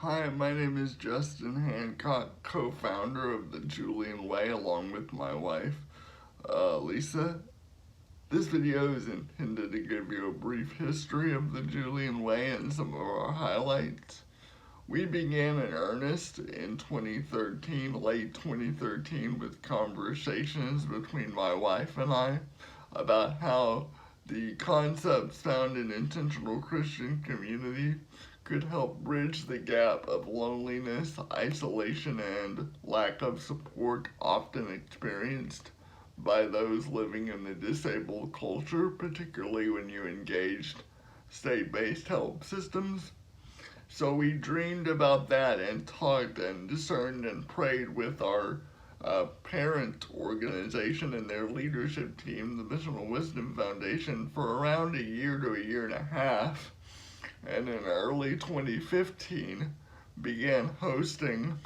Hi, my name is Justin Hancock, co-founder of the Julian Way, along with my wife, Lisa. This video is intended to give you a brief history of the Julian Way and some of our highlights. We began in earnest in 2013, late 2013, with conversations between my wife and I about how the concepts found in intentional Christian community could help bridge the gap of loneliness, isolation, and lack of support often experienced by those living in the disabled culture, particularly when you engaged state-based help systems. So we dreamed about that and talked and discerned and prayed with our parent organization and their leadership team, the Missional Wisdom Foundation, for around a year to a year and a half. And in early 2015, began hosting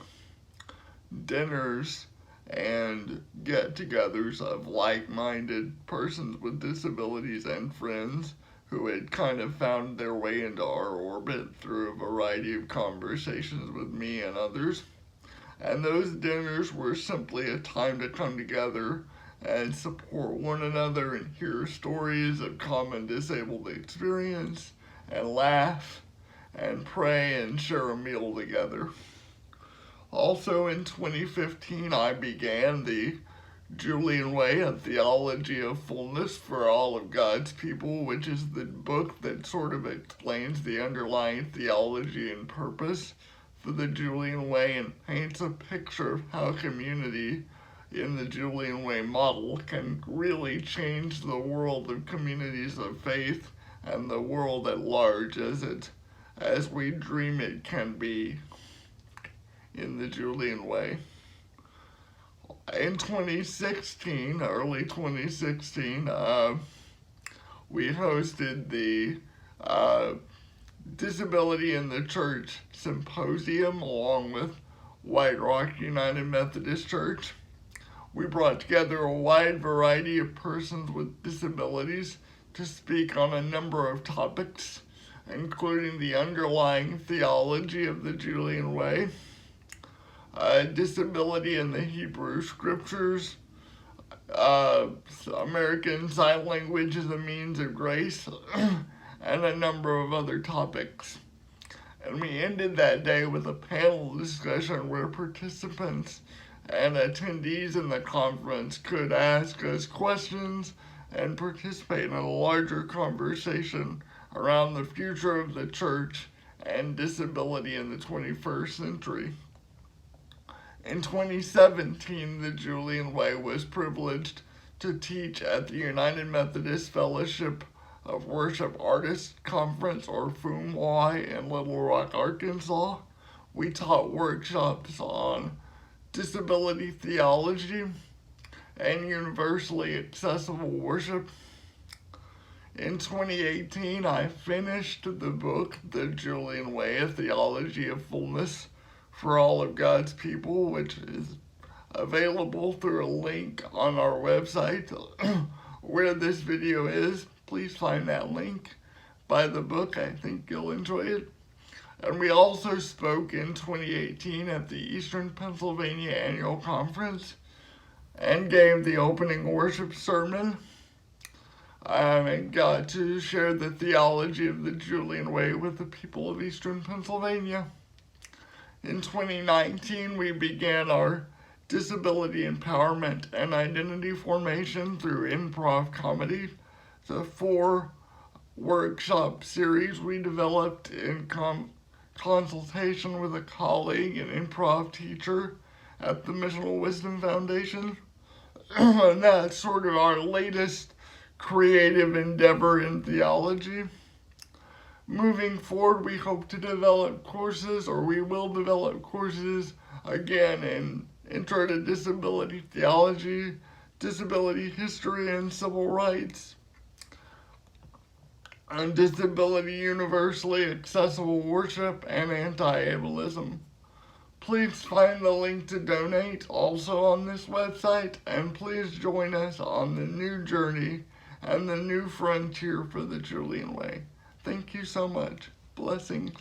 dinners and get-togethers of like-minded persons with disabilities and friends who had kind of found their way into our orbit through a variety of conversations with me and others. And those dinners were simply a time to come together and support one another and hear stories of common disabled experience and laugh and pray and share a meal together. Also in 2015, I began the Julian Way, a theology of fullness for all of God's people, which is the book that sort of explains the underlying theology and purpose for the Julian Way and paints a picture of how community in the Julian Way model can really change the world of communities of faith and the world at large as we dream it can be in the Julian Way. In 2016, early 2016, we hosted the Disability in the Church Symposium along with White Rock United Methodist Church. We brought together a wide variety of persons with disabilities to speak on a number of topics, including the underlying theology of the Julian Way, disability in the Hebrew Scriptures, American Sign Language as a means of grace, and a number of other topics. And we ended that day with a panel discussion where participants and attendees in the conference could ask us questions and participate in a larger conversation around the future of the church and disability in the 21st century. In 2017, the Julian Way was privileged to teach at the United Methodist Fellowship of Worship Artists Conference, or FUMY, in Little Rock, Arkansas. We taught workshops on disability theology and universally accessible worship. In 2018, I finished the book, The Julian Way, A Theology of Fullness for all of God's people, which is available through a link on our website where this video is. Please find that link. Buy the book, I think you'll enjoy it. And we also spoke in 2018 at the Eastern Pennsylvania Annual Conference and gave the opening worship sermon. And got to share the theology of the Julian Way with the people of Eastern Pennsylvania. In 2019, we began our disability empowerment and identity formation through improv comedy, the 4-workshop series we developed in consultation with a colleague and improv teacher at the Missional Wisdom Foundation. And that's sort of our latest creative endeavor in theology. Moving forward, we hope to develop courses, or we will develop courses again in Intro to Disability Theology, Disability History and Civil Rights, and Disability Universally Accessible Worship, and Anti-Ableism. Please find the link to donate also on this website, and please join us on the new journey and the new frontier for the Julian Way. Thank you so much. Blessings.